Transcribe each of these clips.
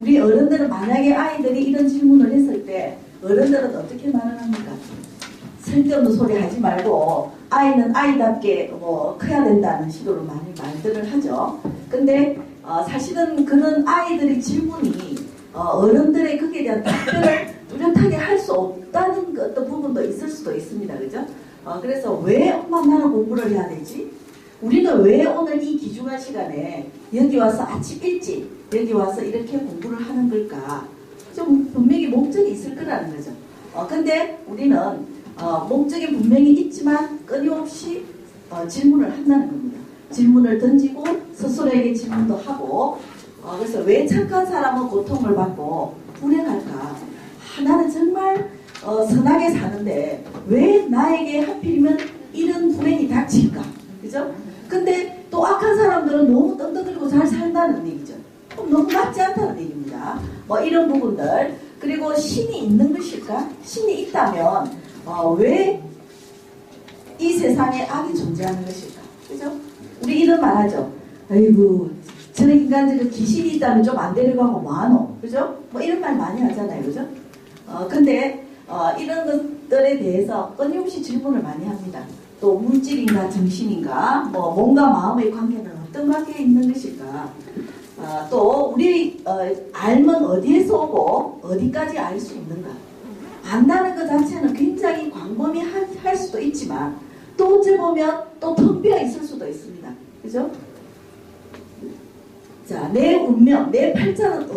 우리 어른들은 만약에 아이들이 이런 질문을 했을 때 어른들은 어떻게 말을 합니까? 쓸데없는 소리 하지 말고 아이는 아이답게 커야 된다는 식으로 많이 말들을 하죠. 근데 사실은 그런 아이들의 질문이 어른들의 거기에 대한 답변을 뚜렷하게 할 수 없다는 어떤 부분도 있을 수도 있습니다. 그죠? 그래서 왜 엄마 나는 공부를 해야 되지? 우리는 왜 오늘 이 귀중한 시간에 여기 와서 아침 일찍 여기 와서 이렇게 공부를 하는 걸까? 좀 분명히 목적이 있을 거라는 거죠. 근데 우리는 목적이 분명히 있지만 끊임없이 질문을 한다는 겁니다. 질문을 던지고 스스로에게 질문도 하고 그래서 왜 착한 사람은 고통을 받고 불행할까? 나는 정말 선하게 사는데 왜 나에게 하필이면 이런 불행이 닥칠까? 그죠? 근데 또 악한 사람들은 너무 떵떵거리고 잘 산다는 얘기죠. 너무 맞지 않다는 얘기입니다. 이런 부분들. 그리고 신이 있는 것일까? 신이 있다면 왜 이 세상에 악이 존재하는 것일까? 그죠? 우리 이런 말 하죠. 아이고 저런 인간들은 귀신이 있다면 좀 안 데려가고 뭐하노? 그죠? 이런 말 많이 하잖아요. 그죠? 근데 이런 것들에 대해서 끊임없이 질문을 많이 합니다. 또 물질인가 정신인가 몸과 마음의 관계는 어떤 관계에 있는 것일까? 또 우리 알면 어디에서 오고 어디까지 알 수 있는가? 안다는 것 자체는 굉장히 광범위할 수도 있지만 또 어찌 보면 또 텅 비어 있을 수도 있습니다. 그죠? 자, 내 운명, 내 팔자는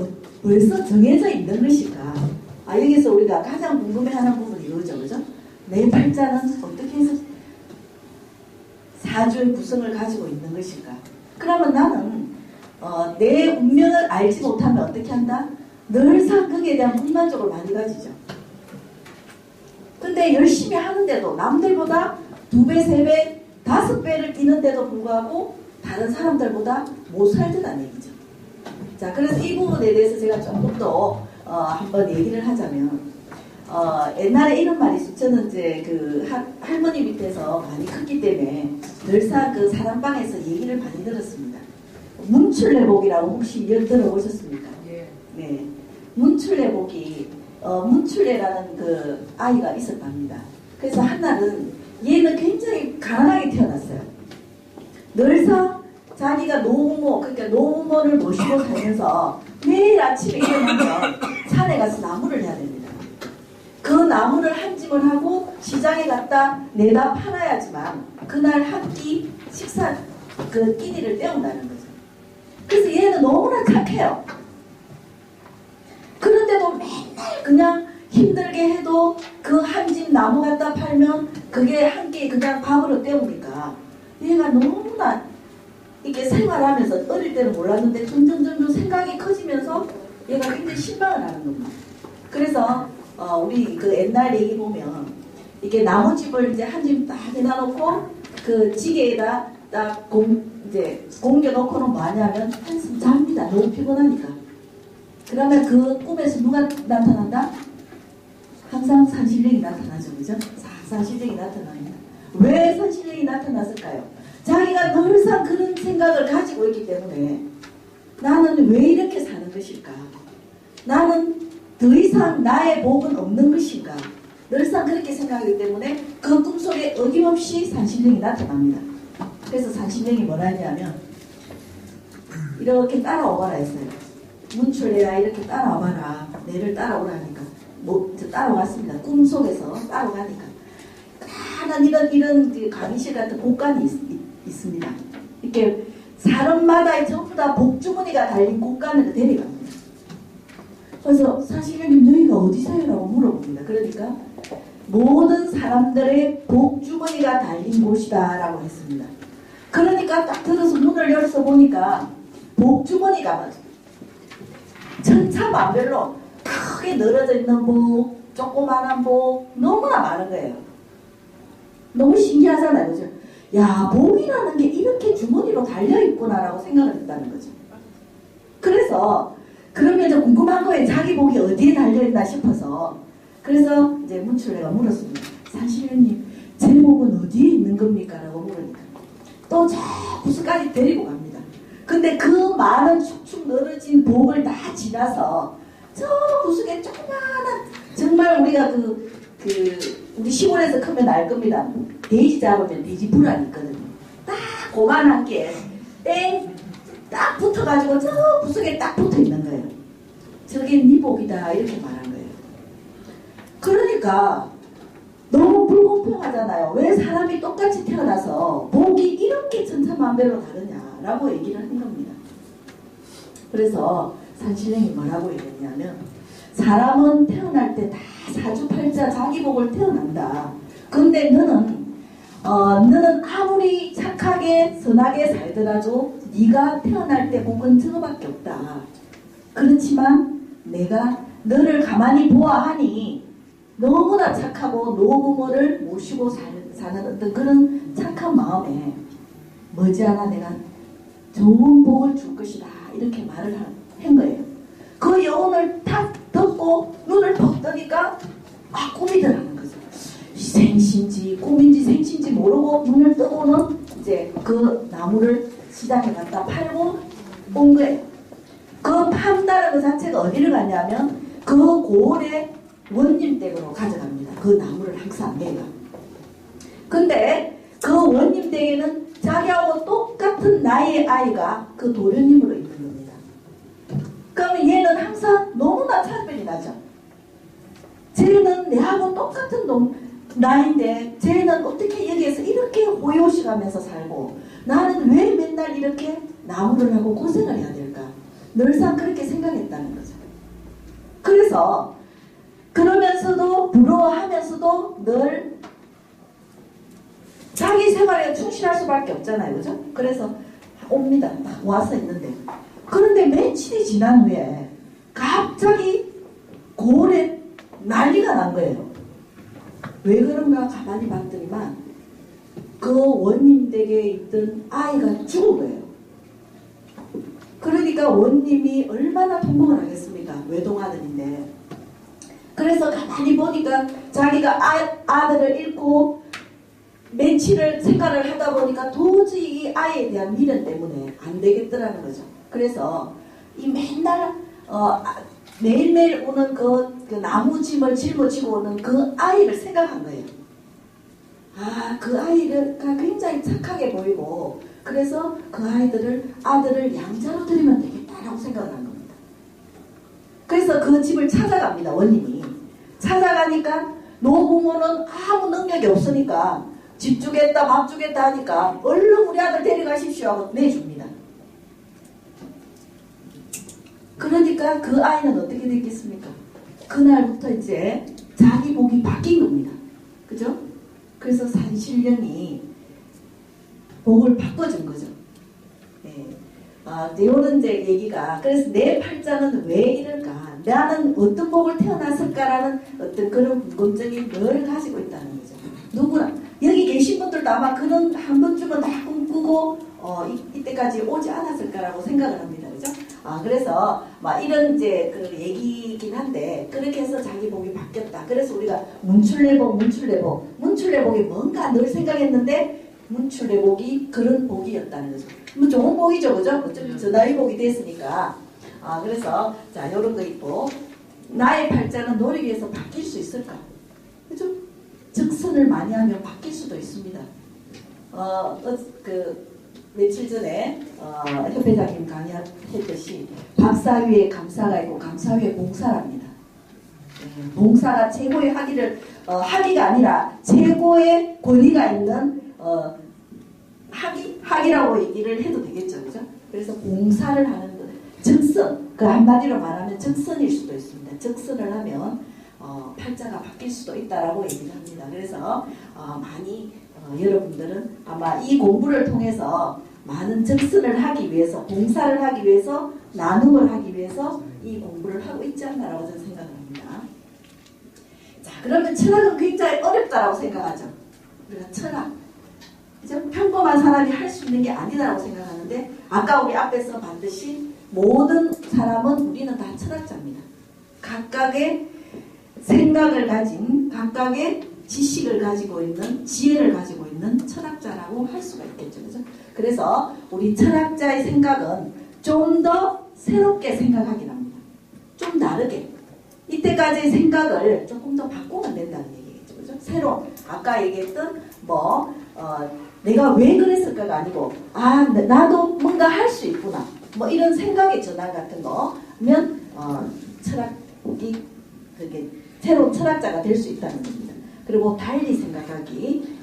벌써 정해져 있는 것일까? 여기서 우리가 가장 궁금해하는 부분이 이거죠. 그죠? 내 팔자는 어떻게 해서 사주의 구성을 가지고 있는 것일까? 그러면 나는 내 운명을 알지 못하면 어떻게 한다? 늘상 거기에 대한 불만족을 많이 가지죠. 근데 열심히 하는데도 남들보다 2배, 3배, 5배를 뛰는데도 불구하고 다른 사람들보다 못 살더라는 얘기죠. 자, 그래서 이 부분에 대해서 제가 조금 더 한번 얘기를 하자면 옛날에 이런 말이 있어요. 저는 이제 그 할머니 밑에서 많이 컸기 때문에 늘상 그 사람방에서 얘기를 많이 들었습니다. 문출래복이라고 혹시 들어보셨습니까? 예. 네. 문출래복이 문출래라는 그 아이가 있었답니다. 그래서 한날은 얘는 굉장히 가난하게 태어났어요. 늘상 자기가 노부모, 그러니까 노부모를 모시고 살면서 매일 아침에 일어나면 산에 가서 나무를 해야 됩니다. 그 나무를 한 짐을 하고 시장에 갔다 내다 팔아야지만 그날 한 끼 식사 그 끼니를 때운다는 거죠. 그래서 얘는 너무나 착해요. 그런데도 맨날 그냥 힘들게 해도 그 한 짐 나무 갖다 팔면 그게 한 끼 그냥 밥으로 때우니까 얘가 너무나 이렇게 생활하면서 어릴 때는 몰랐는데 점점 생각이 커지면서 얘가 굉장히 실망을 하는 겁니다. 그래서 우리 그 옛날 얘기 보면 이렇게 나무집을 이제 한 집 딱 해놔놓고 그 지게에다 딱 이제 공겨놓고는 뭐 하냐면 한숨 잡니다. 너무 피곤하니까. 그러면 그 꿈에서 누가 나타난다? 항상 산신령이 나타나죠. 그죠? 산신령이 나타납니다. 왜 산신령이 나타났을까요? 자기가 늘상 그런 생각을 가지고 있기 때문에 나는 왜 이렇게 사는 것일까? 나는 더 이상 나의 복은 없는 것인가? 늘상 그렇게 생각하기 때문에 그 꿈속에 어김없이 산신령이 나타납니다. 그래서 산신령이 뭐라 하냐면 이렇게 따라오거라 했어요. 문출래야 이렇게 따라와봐라. 내를 따라오라 하니까 따라왔습니다. 꿈속에서 따라가니까 가난 이런 강의실 같은 곳간이 있습니다. 이렇게 사람마다 전부 다 복주머니가 달린 곳간으로 데려갑니다. 그래서 사실은 너희가 어디서요? 라고 물어봅니다. 그러니까 모든 사람들의 복주머니가 달린 곳이다 라고 했습니다. 그러니까 딱 들어서 문을 열어서 보니까 복주머니가 천차만별로 크게 늘어져 있는 복, 조그만한 복 너무나 많은 거예요. 너무 신기하잖아요. 그죠? 야, 복이라는 게 이렇게 주머니로 달려있구나 라고 생각을 했다는 거죠. 그래서 그러면 이제 궁금한 거예요. 자기 복이 어디에 달려있나 싶어서. 그래서 이제 문출래가 물었습니다. 산신령님, 제 복은 어디에 있는 겁니까? 라고 물으니까 또 저 구석까지 데리고 갑니다. 근데 그 많은 축축 늘어진 복을 다 지나서 저 구석에 조그마한 정말 우리가 우리 시골에서 크면 알 겁니다. 돼지 잡으면 돼지 불알 있거든요. 딱 고만한 게 땡 딱 붙어가지고 저 구석에 딱 붙어 있는 거예요. 저게 네 복이다 이렇게 말한 거예요. 그러니까 너무 불공평하잖아요. 왜 사람이 똑같이 태어나서 복이 이렇게 천차만별로 다르냐라고 얘기를 한 겁니다. 그래서 산신령이 뭐라고 얘기했냐면 사람은 태어날 때 다 사주팔자 자기 복을 태어난다. 근데 너는 아무리 착하게 선하게 살더라도 네가 태어날 때 복은 저거밖에 없다. 그렇지만 내가 너를 가만히 보아하니 너무나 착하고 노부모를 모시고 사는 어떤 그런 착한 마음에 머지않아 내가 좋은 복을 줄 것이다 이렇게 말을 한 거예요. 그 여운을 탁 듣고 눈을 퍽 뜨니까 꿈이더라는 거죠. 생신지 꿈인지 생신지 모르고 눈을 뜨고는 이제 그 나무를 시장에 갖다 팔고 온 거예요. 그 판다는 그 자체가 어디를 가냐면 그 고을의 원님 댁으로 가져갑니다. 그 나무를 항상 내가. 근데 그 원님 댁에는 자기하고 똑같은 나이의 아이가 그 도련님으로 있는 겁니다. 그러면 얘는 항상 너무나 차별이 나죠. 쟤는 내하고 똑같은 나이인데 쟤는 어떻게 여기에서 이렇게 호요시가면서 살고 나는 왜 맨날 이렇게 나무를 하고 고생을 해야 될까? 늘상 그렇게 생각했다는 거죠. 그래서 그러면서도 부러워하면서도 늘 자기 생활에 충실할 수밖에 없잖아요. 그죠? 그래서 옵니다. 딱 와서 있는데 그런데 며칠이 지난 후에 갑자기 고을에 난리가 난 거예요. 왜 그런가 가만히 봤더니만 그 원님 댁에 있던 아이가 죽은 거예요. 그러니까 원님이 얼마나 통곡을 하겠습니까? 외동아들인데. 그래서 가만히 보니까 자기가 아들을 잃고 며칠을 생각을 하다 보니까 도저히 이 아이에 대한 미련 때문에 안 되겠더라는 거죠. 그래서 이 맨날 매일매일 오는 그 나무짐을 짊어지고 오는 그 아이를 생각한 거예요. 그 아이가 굉장히 착하게 보이고 그래서 그 아들을 양자로 드리면 되겠다라고 생각을 한 겁니다. 그래서 그 집을 찾아갑니다. 원님이. 찾아가니까 노부모는 아무 능력이 없으니까 집 주겠다 밥 주겠다 하니까 얼른 우리 아들 데려가십시오 하고 내줍니다. 그러니까 그 아이는 어떻게 됐겠습니까? 그날부터 이제 자기 복이 바뀐 겁니다. 그죠? 그래서 산신령이 복을 바꿔준 거죠. 요런 이제 얘기가 그래서 내 팔자는 왜 이럴까? 나는 어떤 복을 태어났을까라는 어떤 그런 궁금증이 늘 가지고 있다는 거죠. 누구나 여기 계신 분들도 아마 그런 한 번쯤은 다 꿈꾸고 이때까지 오지 않았을까라고 생각을 합니다. 그죠? 그래서 막 이런 이제 그 얘기긴 한데 그렇게 해서 자기 복이 바뀌었다. 그래서 우리가 문출례복이 뭔가 늘 생각했는데 문출례복이 그런 복이었다는 거죠. 뭐 좋은 복이죠, 그죠? 어차피 전하의 복이 됐으니까. 그래서 자 이런 거 있고 나의 팔자는 노력에서 바뀔 수 있을까? 그죠? 적선을 많이 하면 바뀔 수도 있습니다. 며칠 전에 협회장님 강의했듯이 박사 위에 감사가 있고 감사 위에 봉사랍니다. 봉사가 최고의 학위가 아니라 최고의 권위가 있는 학위라고 얘기를 해도 되겠죠, 그죠? 그래서 봉사를 하는 것, 적선, 그 한마디로 말하면 적선일 수도 있습니다. 적선을 하면 팔자가 바뀔 수도 있다라고 얘기를 합니다. 그래서 많이 여러분들은 아마 이 공부를 통해서 많은 적선을 하기 위해서, 봉사를 하기 위해서, 나눔을 하기 위해서 이 공부를 하고 있지 않나라고 저는 생각을 합니다. 자, 그러면 철학은 굉장히 어렵다라고 생각하죠. 우리가 철학, 그죠? 평범한 사람이 할 수 있는 게 아니다라고 생각하는데 아까 우리 앞에서 봤듯이 모든 사람은 우리는 다 철학자입니다. 각각의 생각을 가진 각각의 지식을 가지고 있는, 지혜를 가지고 있는 철학자라고 할 수가 있겠죠. 그죠? 그래서 우리 철학자의 생각은 좀 더 새롭게 생각하긴 합니다. 좀 다르게. 이때까지의 생각을 조금 더 바꾸면 된다는 얘기겠죠. 그죠? 새로, 아까 얘기했던 내가 왜 그랬을까가 아니고, 나도 뭔가 할 수 있구나. 뭐 이런 생각의 전환 같은 거면 철학이 그렇게 새로운 철학자가 될 수 있다는 겁니다. 그리고 달리 생각하기,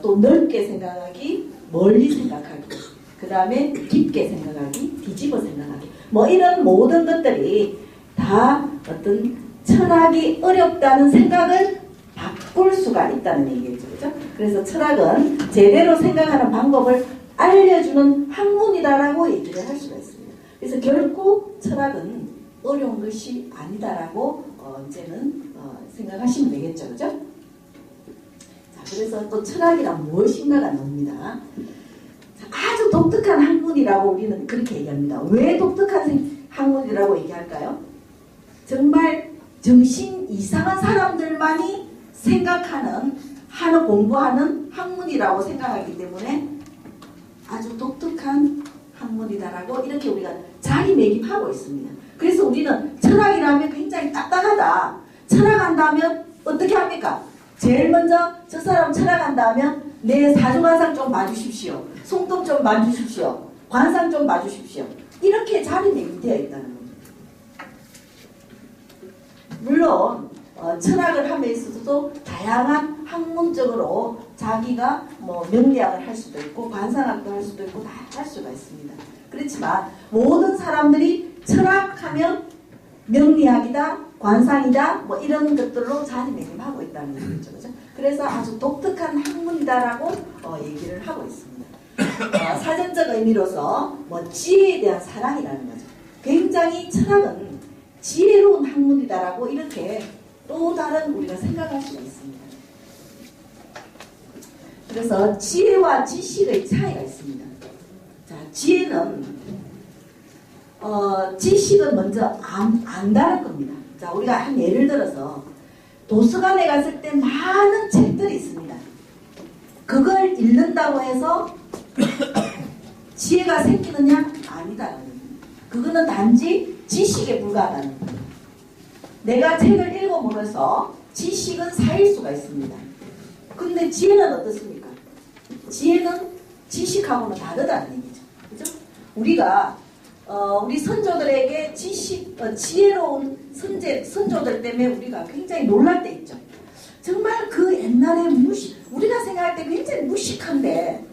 또 넓게 생각하기, 멀리 생각하기, 그 다음에 깊게 생각하기, 뒤집어 생각하기, 뭐 이런 모든 것들이 다 어떤 철학이 어렵다는 생각을 바꿀 수가 있다는 얘기겠죠. 그죠? 그래서 철학은 제대로 생각하는 방법을 알려주는 학문이다라고 얘기를 할 수가 있습니다. 그래서 결코 철학은 어려운 것이 아니다라고 이제는 생각하시면 되겠죠. 그죠? 자, 그래서 또 철학이란 무엇인가가 나옵니다. 아주 독특한 학문이라고 우리는 그렇게 얘기합니다. 왜 독특한 학문이라고 얘기할까요? 정말 정신 이상한 사람들만이 생각하는, 공부하는 학문이라고 생각하기 때문에 아주 독특한 학문이다라고 이렇게 우리가 자리매김하고 있습니다. 그래서 우리는 철학이라면 굉장히 딱딱하다. 철학한다면 어떻게 합니까? 제일 먼저 저 사람 철학한다면 내 사주관상 좀 봐주십시오. 손톱 좀 봐주십시오. 관상 좀 봐주십시오. 이렇게 자리매김되어 있다는 겁니다. 물론 철학을 함에 있어서도 다양한 학문적으로 자기가 뭐 명리학을 할 수도 있고 관상학도 할 수도 있고 다 할 수가 있습니다. 그렇지만 모든 사람들이 철학하면 명리학이다, 관상이다, 뭐 이런 것들로 자리매김하고 있다는 거죠. 그렇죠? 그래서 아주 독특한 학문이다라고 얘기를 하고 있습니다. 사전적 의미로서 뭐 지혜에 대한 사랑이라는 거죠. 굉장히 철학은 지혜로운 학문이다라고 이렇게 또 다른 우리가 생각할 수가 있습니다. 그래서 지혜와 지식의 차이가 있습니다. 자, 지혜는 지식은 먼저 안다는 겁니다. 자, 우리가 한 예를 들어서 도서관에 갔을 때 많은 책들이 있습니다. 그걸 읽는다고 해서 지혜가 생기느냐? 아니다라는 겁니다. 그거는 단지 지식에 불과하다는 겁니다. 내가 책을 읽어보면서 지식은 쌓일 수가 있습니다. 근데 지혜는 어떻습니까? 지혜는 지식하고는 다르다는 얘기죠. 그죠? 우리가 우리 선조들에게 지혜로운 선조들 때문에 우리가 굉장히 놀랄 때 있죠. 정말 그 옛날에 우리가 생각할 때 굉장히 무식한데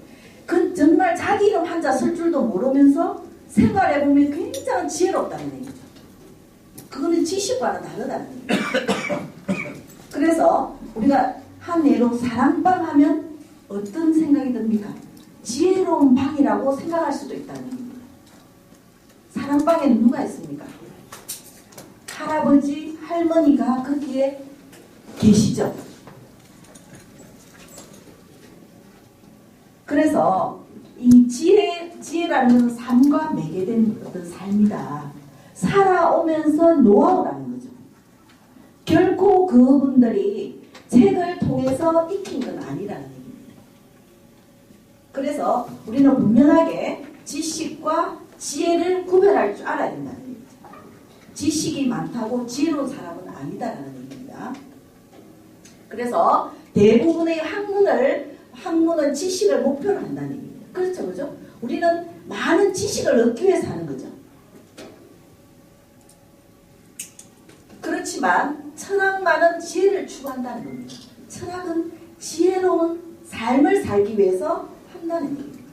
그 정말 자기 이름 한자 쓸 줄도 모르면서 생활해보면 굉장히 지혜롭다는 얘기죠. 그거는 지식과는 다르다는 얘기죠. 그래서 우리가 한 예로 사랑방 하면 어떤 생각이 듭니까? 지혜로운 방이라고 생각할 수도 있다는 얘기입니다. 사랑방에는 누가 있습니까? 할아버지, 할머니가 거기에 계시죠. 그래서 이 지혜라는 것은 삶과 매개된 어떤 삶이다. 살아오면서 노하우라는 거죠. 결코 그분들이 책을 통해서 익힌 건 아니라는 얘기입니다. 그래서 우리는 분명하게 지식과 지혜를 구별할 줄 알아야 된다는 얘기죠. 지식이 많다고 지혜로운 사람은 아니다라는 얘기입니다. 그래서 대부분의 학문은 지식을 목표로 한다는 얘기입니다. 그렇죠, 그죠? 우리는 많은 지식을 얻기 위해서 하는 거죠. 그렇지만 철학만은 지혜를 추구한다는 겁니다. 철학은 지혜로운 삶을 살기 위해서 한다는 얘기입니다.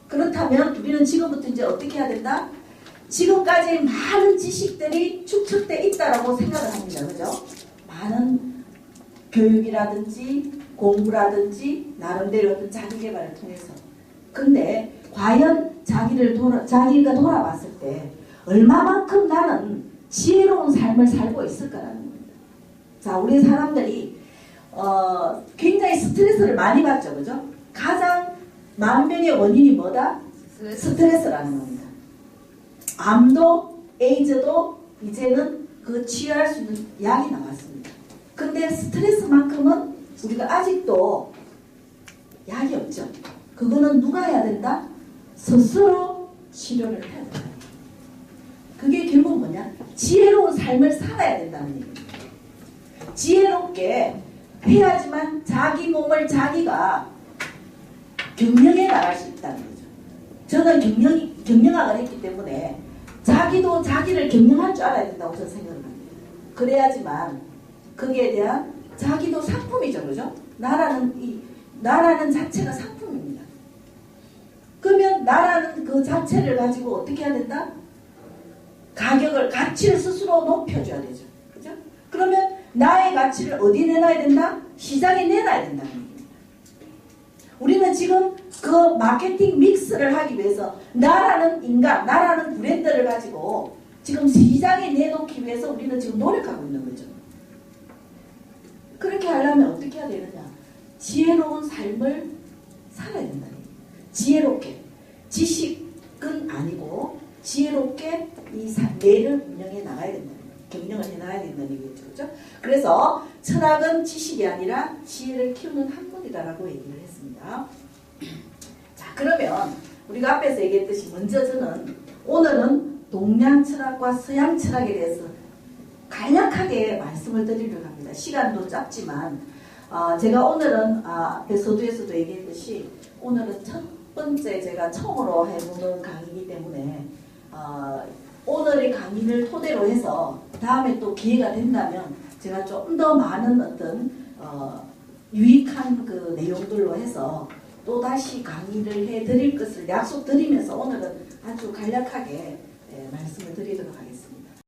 그렇다면 우리는 지금부터 이제 어떻게 해야 된다? 지금까지 많은 지식들이 축적돼 있다라고 생각을 합니다. 그죠? 많은 교육이라든지 공부라든지 나름대로 어떤 자기개발을 통해서. 근데 과연 자기가 돌아봤을 때 얼마만큼 나는 지혜로운 삶을 살고 있을까라는 겁니다. 자, 우리 사람들이 굉장히 스트레스를 많이 받죠. 그죠? 가장 만병의 원인이 뭐다? 스트레스라는 겁니다. 암도 에이즈도 이제는 그 치유할 수 있는 약이 나왔습니다. 근데 스트레스만큼은 우리가 아직도 약이 없죠. 그거는 누가 해야 된다? 스스로 치료를 해야 된다. 그게 결국 뭐냐? 지혜로운 삶을 살아야 된다는 얘기입니다. 지혜롭게 해야지만 자기 몸을 자기가 경영해 나갈 수 있다는 거죠. 저는 경영학을 했기 때문에 자기도 자기를 경영할 줄 알아야 된다고 저는 생각을 합니다. 그래야지만 거기에 대한 자기도 상품이죠. 그죠? 나라는 자체가 상품입니다. 그러면 나라는 그 자체를 가지고 어떻게 해야 된다? 가치를 스스로 높여줘야 되죠. 그죠? 그러면 나의 가치를 어디에 내놔야 된다? 시장에 내놔야 된다는 얘기입니다. 우리는 지금 그 마케팅 믹스를 하기 위해서 나라는 인간, 나라는 브랜드를 가지고 지금 시장에 내놓기 위해서 우리는 지금 노력하고 있는 거죠. 그렇게 하려면 어떻게 해야 되느냐? 지혜로운 삶을 살아야 된다. 지혜롭게. 지식은 아니고 지혜롭게 이 뇌를 운영해 나가야 된다. 경영을 해 나가야 된다는 얘기죠. 그렇죠? 그래서 철학은 지식이 아니라 지혜를 키우는 학문이다라고 얘기를 했습니다. 자, 그러면 우리가 앞에서 얘기했듯이 먼저 저는 오늘은 동양 철학과 서양 철학에 대해서 간략하게 말씀을 드리려고 합니다. 시간도 짧지만 제가 오늘은 앞에 서두에서도 얘기했듯이 오늘은 첫 번째 제가 처음으로 해보는 강의이기 때문에 오늘의 강의를 토대로 해서 다음에 또 기회가 된다면 제가 좀 더 많은 어떤 유익한 그 내용들로 해서 또 다시 강의를 해드릴 것을 약속드리면서 오늘은 아주 간략하게 말씀을 드리도록 하겠습니다.